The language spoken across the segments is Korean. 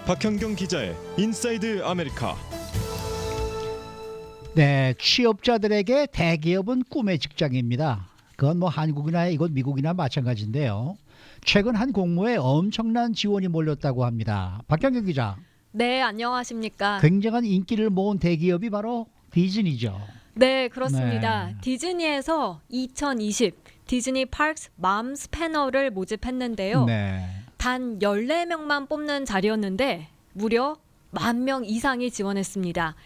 박현경 기자의 인사이드 아메리카. 네, 취업자들에게 대기업은 꿈의 직장입니다. 그건 뭐 한국이나 이건 미국이나 마찬가지인데요. 최근 한 공모에 엄청난 지원이 몰렸다고 합니다. 박현경 기자. 네, 안녕하십니까. 굉장한 인기를 모은 대기업이 바로 디즈니죠. 네, 그렇습니다. 네. 디즈니에서 2020 디즈니 파크스 맘스 패널을 모집했는데요. 네. 단 14명만 뽑는 자리였는데 무려 10,000명 이상이 지원했습니다.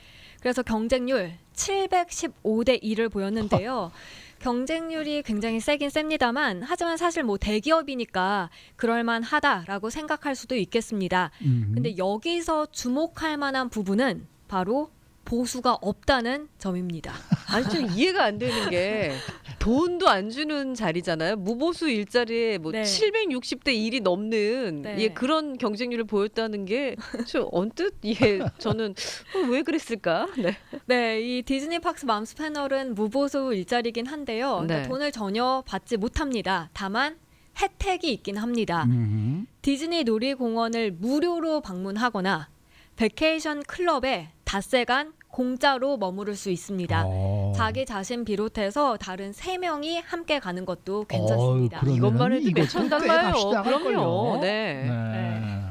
그래서 경쟁률 715대 1을 보였는데요. 경쟁률이 굉장히 세긴 셉니다만 하지만 사실 뭐 대기업이니까 그럴만하다라고 생각할 수도 있겠습니다. 근데 여기서 주목할 만한 부분은 바로 보수가 없다는 점입니다. 아니 좀 이해가 안 되는 게 돈도 안 주는 자리잖아요. 무보수 일자리에 뭐 네. 760대 1이 넘는 네. 예, 그런 경쟁률을 보였다는 게 좀 언뜻 저는 왜 그랬을까? 네. 네, 이 디즈니 파크스 맘스 패널은 무보수 일자리긴 한데요. 네. 그러니까 돈을 전혀 받지 못합니다. 다만 혜택이 있긴 합니다. 디즈니 놀이공원을 무료로 방문하거나 베케이션 클럽에 닷새간 공짜로 머무를 수 있습니다. 자기 자신 비롯해서 다른 3명이 함께 가는 것도 괜찮습니다. 그러면은 이것만 해도 이것도 몇천 꽤 달러예요. 값이다 그럼요. 할걸요. 네. 네.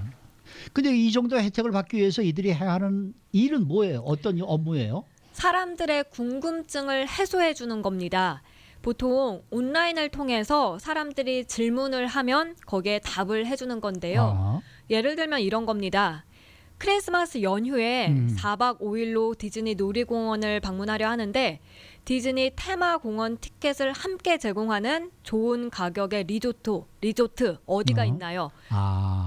근데 이 정도 혜택을 받기 위해서 이들이 해야 하는 일은 뭐예요? 어떤 업무예요? 사람들의 궁금증을 해소해 주는 겁니다. 보통 온라인을 통해서 사람들이 질문을 하면 거기에 답을 해주는 건데요. 아, 예를 들면 이런 겁니다. 크리스마스 연휴에 4박 5일로 디즈니 놀이공원을 방문하려 하는데 디즈니 테마공원 티켓을 함께 제공하는 좋은 가격의 리조트 어디가 있나요?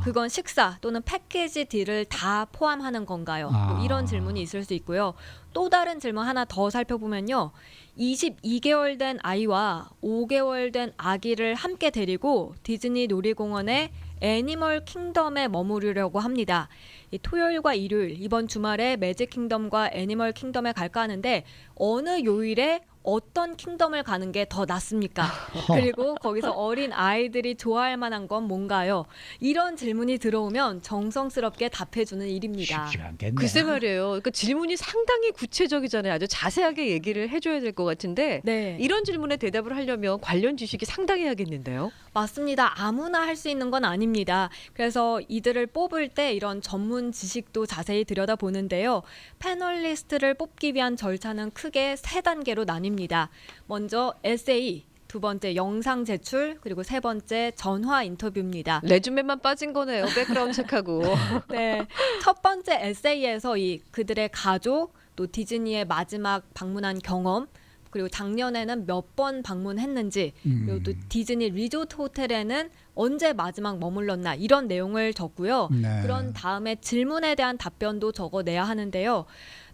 그건 식사 또는 패키지 딜을 다 포함하는 건가요? 뭐 이런 질문이 있을 수 있고요. 또 다른 질문 하나 더 살펴보면요. 22개월 된 아이와 5개월 된 아기를 함께 데리고 디즈니 놀이공원에 애니멀 킹덤에 머무르려고 합니다. 이 토요일과 일요일 이번 주말에 매직 킹덤과 애니멀 킹덤에 갈까 하는데 어느 요일에 어떤 킹덤을 가는 게 더 낫습니까? 그리고 거기서 어린 아이들이 좋아할 만한 건 뭔가요? 이런 질문이 들어오면 정성스럽게 답해주는 일입니다. 쉽지 않겠네. 글쎄 말이에요. 그러니까 질문이 상당히 구체적이잖아요. 아주 자세하게 얘기를 해줘야 될 것 같은데 네, 이런 질문에 대답을 하려면 관련 지식이 상당해야겠는데요. 맞습니다. 아무나 할 수 있는 건 아닙니다. 그래서 이들을 뽑을 때 이런 전문 지식도 자세히 들여다보는데요. 패널리스트를 뽑기 위한 절차는 크게 3단계로 나뉩니다. 먼저 에세이, 두 번째 영상 제출, 그리고 세 번째 전화 인터뷰입니다. 레주메만 빠진 거네요. 백그라운드 체크하고. 네, 첫 번째 에세이에서 그들의 가족, 또 디즈니의 마지막 방문한 경험, 그리고 작년에는 몇 번 방문했는지, 그리고 또 디즈니 리조트 호텔에는 언제 마지막 머물렀나 이런 내용을 적고요. 네. 그런 다음에 질문에 대한 답변도 적어내야 하는데요.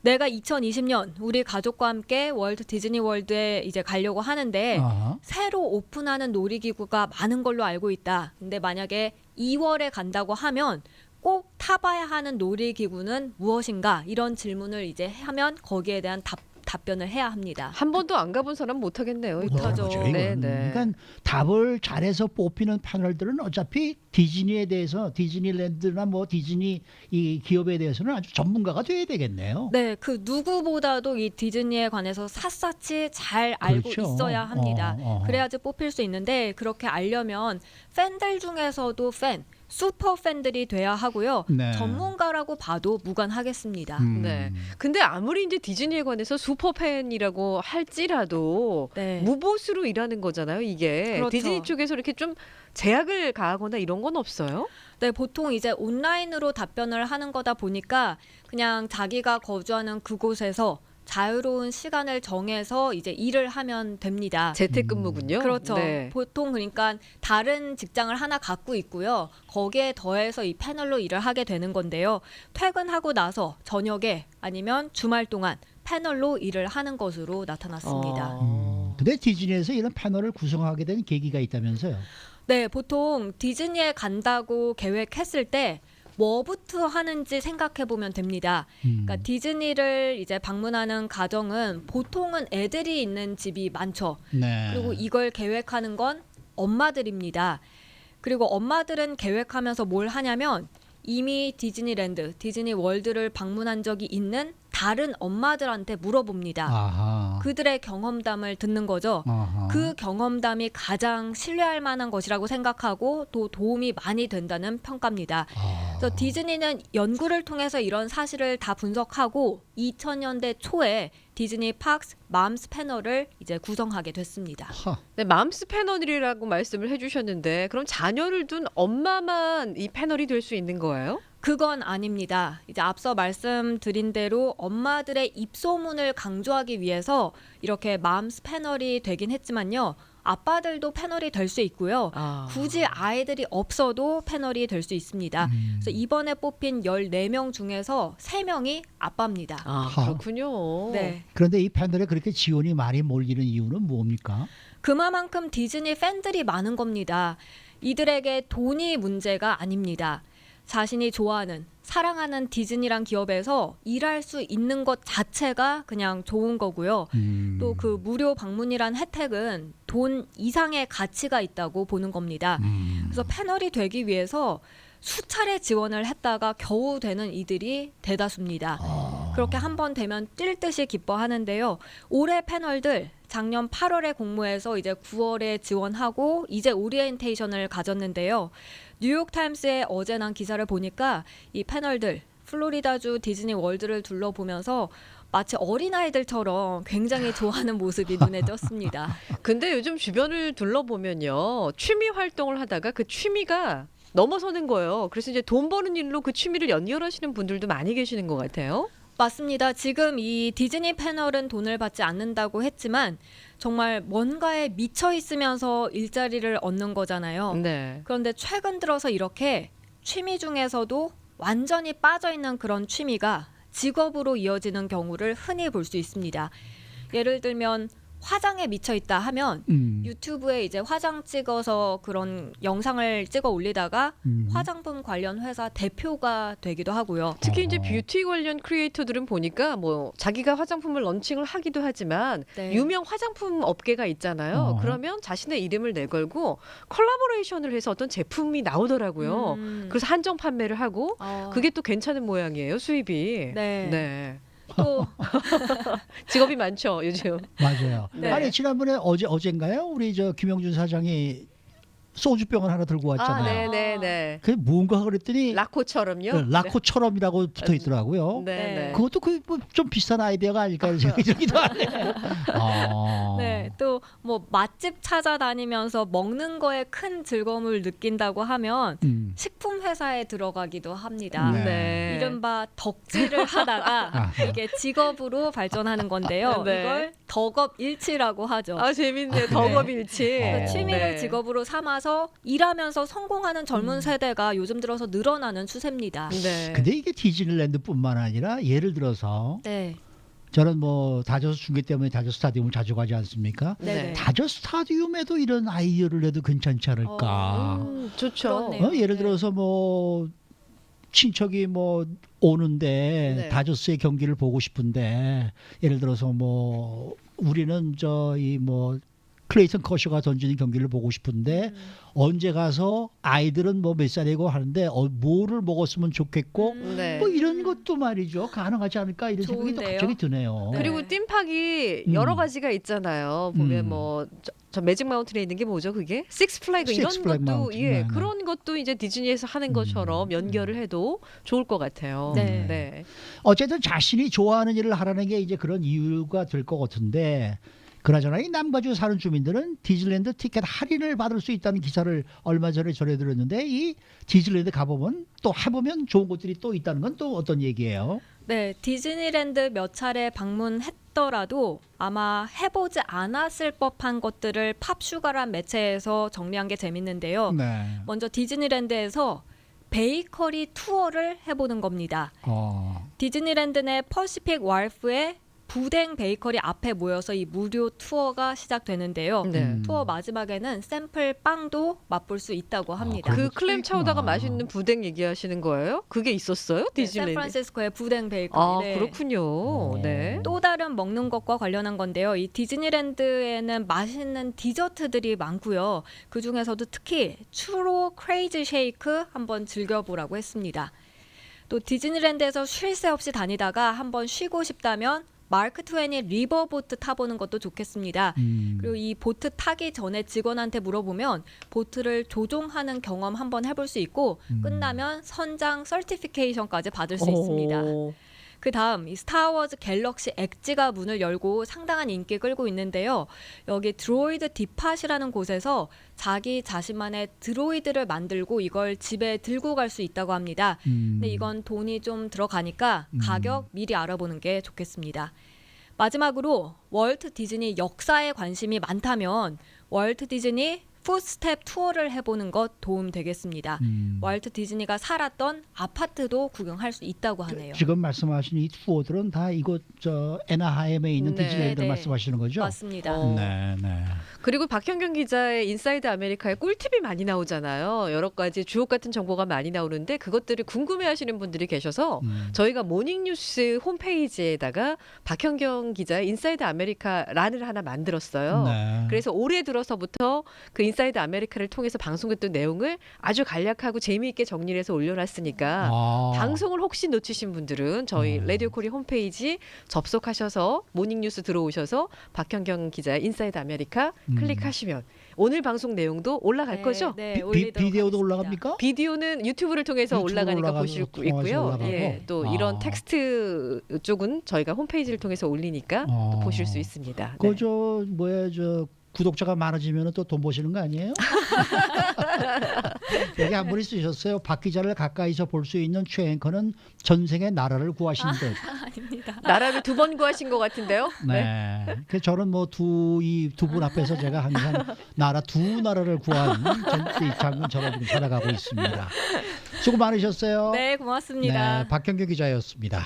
내가 2020년 우리 가족과 함께 월트 디즈니 월드에 이제 가려고 하는데 새로 오픈하는 놀이기구가 많은 걸로 알고 있다. 근데 만약에 2월에 간다고 하면 꼭 타봐야 하는 놀이기구는 무엇인가? 이런 질문을 이제 하면 거기에 대한 답변을 해야 합니다. 한 번도 안 가본 사람 못 하겠네요. 못하죠. 거죠, 이건. 네, 네. 그러니까 답을 잘해서 뽑히는 패널들은 어차피 디즈니에 대해서 디즈니랜드나 뭐 디즈니 이 기업에 대해서는 아주 전문가가 돼야 되겠네요. 네, 그 누구보다도 이 디즈니에 관해서 샅샅이 잘 알고 그렇죠. 있어야 합니다. 그래야지 뽑힐 수 있는데 그렇게 알려면 팬들 중에서도 슈퍼 팬들이 돼야 하고요. 네. 전문가라고 봐도 무관하겠습니다. 네. 근데 아무리 이제 디즈니에 관해서 슈퍼팬이라고 할지라도 네. 무보수로 일하는 거잖아요, 이게. 그렇죠. 디즈니 쪽에서 이렇게 좀 제약을 가하거나 이런 건 없어요? 네, 보통 이제 온라인으로 답변을 하는 거다 보니까 그냥 자기가 거주하는 그곳에서 자유로운 시간을 정해서 이제 일을 하면 됩니다. 재택근무군요. 그렇죠. 네. 보통 그러니까 다른 직장을 하나 갖고 있고요. 거기에 더해서 이 패널로 일을 하게 되는 건데요. 퇴근하고 나서 저녁에 아니면 주말 동안 패널로 일을 하는 것으로 나타났습니다. 근데 디즈니에서 이런 패널을 구성하게 된 계기가 있다면서요? 네, 보통 디즈니에 간다고 계획했을 때 뭐부터 하는지 생각해 보면 됩니다. 그러니까 디즈니를 이제 방문하는 가정은 보통은 애들이 있는 집이 많죠. 네. 그리고 이걸 계획하는 건 엄마들입니다. 그리고 엄마들은 계획하면서 뭘 하냐면 이미 디즈니랜드, 디즈니 월드를 방문한 적이 있는 다른 엄마들한테 물어봅니다. 아하. 그들의 경험담을 듣는 거죠. 아하. 그 경험담이 가장 신뢰할 만한 것이라고 생각하고 또 도움이 많이 된다는 평가입니다. 그래서 디즈니는 연구를 통해서 이런 사실을 다 분석하고 2000년대 초에 디즈니 팍스 맘스 패널을 이제 구성하게 됐습니다. 하. 네, 맘스 패널이라고 말씀을 해주셨는데 그럼 자녀를 둔 엄마만 이 패널이 될 수 있는 거예요? 그건 아닙니다. 이제 앞서 말씀드린 대로 엄마들의 입소문을 강조하기 위해서 이렇게 맘스 패널이 되긴 했지만요. 아빠들도 패널이 될 수 있고요. 굳이 아이들이 없어도 패널이 될 수 있습니다. 그래서 이번에 뽑힌 14명 중에서 3명이 아빠입니다. 그렇군요. 네. 그런데 이 패널에 그렇게 지원이 많이 몰리는 이유는 뭡니까? 그만큼 디즈니 팬들이 많은 겁니다. 이들에게 돈이 문제가 아닙니다. 자신이 좋아하는, 사랑하는 디즈니란 기업에서 일할 수 있는 것 자체가 그냥 좋은 거고요. 또 그 무료 방문이란 혜택은 돈 이상의 가치가 있다고 보는 겁니다. 그래서 패널이 되기 위해서 수차례 지원을 했다가 겨우 되는 이들이 대다수입니다. 그렇게 한 번 되면 뛸 듯이 기뻐하는데요. 올해 패널들 작년 8월에 공모해서 이제 9월에 지원하고 이제 오리엔테이션을 가졌는데요. 뉴욕타임스에 어제 난 기사를 보니까 이 패널들 플로리다주 디즈니 월드를 둘러보면서 마치 어린아이들처럼 굉장히 좋아하는 모습이 눈에 띄었습니다. 근데 요즘 주변을 둘러보면요. 취미 활동을 하다가 그 취미가 넘어서는 거예요. 그래서 이제 돈 버는 일로 그 취미를 연결하시는 분들도 많이 계시는 것 같아요. 맞습니다. 지금 이 디즈니 패널은 돈을 받지 않는다고 했지만 정말 뭔가에 미쳐 있으면서 일자리를 얻는 거잖아요. 네. 그런데 최근 들어서 이렇게 취미 중에서도 완전히 빠져 있는 그런 취미가 직업으로 이어지는 경우를 흔히 볼 수 있습니다. 예를 들면 화장에 미쳐 있다 하면 유튜브에 이제 화장 찍어서 그런 영상을 찍어 올리다가 화장품 관련 회사 대표가 되기도 하고요. 특히 이제 뷰티 관련 크리에이터들은 보니까 뭐 자기가 화장품을 런칭을 하기도 하지만 네. 유명 화장품 업계가 있잖아요. 그러면 자신의 이름을 내걸고 콜라보레이션을 해서 어떤 제품이 나오더라고요. 그래서 한정 판매를 하고 그게 또 괜찮은 모양이에요, 수입이. 네. 네. 또 직업이 많죠, 요즘. 맞아요. 네. 아니 지난번에 어젠가요? 우리 저 김영준 사장이 소주병을 하나 들고 왔잖아요. 네네네. 그게 뭔가 그랬더니 라코처럼요? 라코처럼이라고 붙어 있더라고요. 네. 그것도 좀 비슷한 아이디어가 아닐까 이런 생각이 들기도 하네요. 네, 또 뭐 맛집 찾아다니면서 먹는 거에 큰 즐거움을 느낀다고 하면 식품 회사에 들어가기도 합니다. 네. 이른바 덕질을 하다가 이게 직업으로 발전하는 건데요. 네. 이걸 덕업일치라고 하죠. 재밌네요. 덕업일치. 그래서 취미를 네. 직업으로 삼아서 일하면서 성공하는 젊은 세대가 요즘 들어서 늘어나는 추세입니다. 네. 근데 이게 디즈니랜드뿐만 아니라 예를 들어서 네. 저는 뭐 다저스 중계 때문에 다저스 스타디움을 자주 가지 않습니까? 네. 다저스 스타디움에도 이런 아이디어를 내도 괜찮지 않을까? 좋죠. 그렇네요. 예를 네. 들어서 뭐 친척이 뭐 오는데 네. 다저스의 경기를 보고 싶은데 예를 들어서 뭐 우리는 저이 뭐 클레이턴 커쇼가 던지는 경기를 보고 싶은데 언제 가서 아이들은 뭐 몇 살이고 하는데 뭐를 먹었으면 좋겠고 네. 뭐 이런 것도 말이죠 가능하지 않을까 이런 생각이 또 좋은데요? 갑자기 드네요. 네. 그리고 띠팍이 여러 가지가 있잖아요. 보면 뭐 저 매직 마운틴에 있는 게 뭐죠? 그게 식스 플래그 이런 식스 플래그 것도 마운틴. 예 네, 네. 그런 것도 이제 디즈니에서 하는 것처럼 연결을 해도 좋을 것 같아요. 네. 네. 어쨌든 자신이 좋아하는 일을 하라는 게 이제 그런 이유가 될 것 같은데 그나저나 이 남가주 사는 주민들은 디즈니랜드 티켓 할인을 받을 수 있다는 기사를 얼마 전에 전해 들었는데 이 디즈니랜드 가보면 또 해보면 좋은 곳들이 또 있다는 건 또 어떤 얘기예요? 네, 디즈니랜드 몇 차례 방문했더라도 아마 해보지 않았을 법한 것들을 팝슈가란 매체에서 정리한 게 재밌는데요. 네. 먼저 디즈니랜드에서 베이커리 투어를 해보는 겁니다. 디즈니랜드 내 퍼시픽 왈프에 부댕 베이커리 앞에 모여서 이 무료 투어가 시작되는데요. 네. 투어 마지막에는 샘플 빵도 맛볼 수 있다고 합니다. 그래도 그 클램 차우다가 있구나. 맛있는 부댕 얘기하시는 거예요? 그게 있었어요? 네, 디즈니랜드. 샌프란시스코의 부댕 베이커리. 아, 네. 그렇군요. 네. 또 다른 먹는 것과 관련한 건데요. 이 디즈니랜드에는 맛있는 디저트들이 많고요. 그 중에서도 특히 추로 크레이지 쉐이크 한번 즐겨보라고 했습니다. 또 디즈니랜드에서 쉴 새 없이 다니다가 한번 쉬고 싶다면 마크 트웨인의 리버보트 타보는 것도 좋겠습니다. 그리고 이 보트 타기 전에 직원한테 물어보면 보트를 조종하는 경험 한번 해볼 수 있고 끝나면 선장 서티피케이션까지 받을 수 있습니다. 그 다음 이 스타워즈 갤럭시 엣지가 문을 열고 상당한 인기 끌고 있는데요. 여기 드로이드 디팟이라는 곳에서 자기 자신만의 드로이드를 만들고 이걸 집에 들고 갈 수 있다고 합니다. 근데 이건 돈이 좀 들어가니까 가격 미리 알아보는 게 좋겠습니다. 마지막으로 월트 디즈니 역사에 관심이 많다면 월트 디즈니 풋스텝 투어를 해보는 것 도움 되겠습니다. 월트 디즈니가 살았던 아파트도 구경할 수 있다고 하네요. 지금 말씀하신 이 투어들은 다 이곳 저 애나하임에 있는 네, 디즈니랜드 네. 말씀하시는 거죠? 맞습니다. 네, 네. 그리고 박현경 기자의 인사이드 아메리카에 꿀팁이 많이 나오잖아요. 여러 가지 주옥 같은 정보가 많이 나오는데 그것들을 궁금해하시는 분들이 계셔서 저희가 모닝뉴스 홈페이지에다가 박현경 기자의 인사이드 아메리카 란을 하나 만들었어요. 네. 그래서 올해 들어서부터 그 인사이드 아메리카를 통해서 방송했던 내용을 아주 간략하고 재미있게 정리를 해서 올려놨으니까 방송을 혹시 놓치신 분들은 저희 라디오 코리 홈페이지 접속하셔서 모닝뉴스 들어오셔서 박현경 기자의 인사이드 아메리카 클릭하시면 오늘 방송 내용도 올라갈 거죠? 네, 비- 올리도록 비디오도 하겠습니다. 올라갑니까? 비디오는 유튜브를 통해서 유튜브로 올라가니까 올라가서 보실 수 통해서 있고요. 올라가고. 예, 또 이런 아. 텍스트 쪽은 저희가 홈페이지를 통해서 올리니까 또 보실 수 있습니다. 네. 그저 뭐야 저 구독자가 많아지면 또 돈 버시는 거 아니에요? 여기 한 분이 쓰셨어요. 박 기자를 가까이서 볼 수 있는 최 앵커는 전생의 나라를 구하신 듯. 아닙니다. 나라를 2번 구하신 것 같은데요. 네. 그래서 저는 뭐 이 두 분 앞에서 제가 항상 두 나라를 구한 장군 저가 지금 살아가고 있습니다. 수고 많으셨어요. 네, 고맙습니다. 네, 박경규 기자였습니다.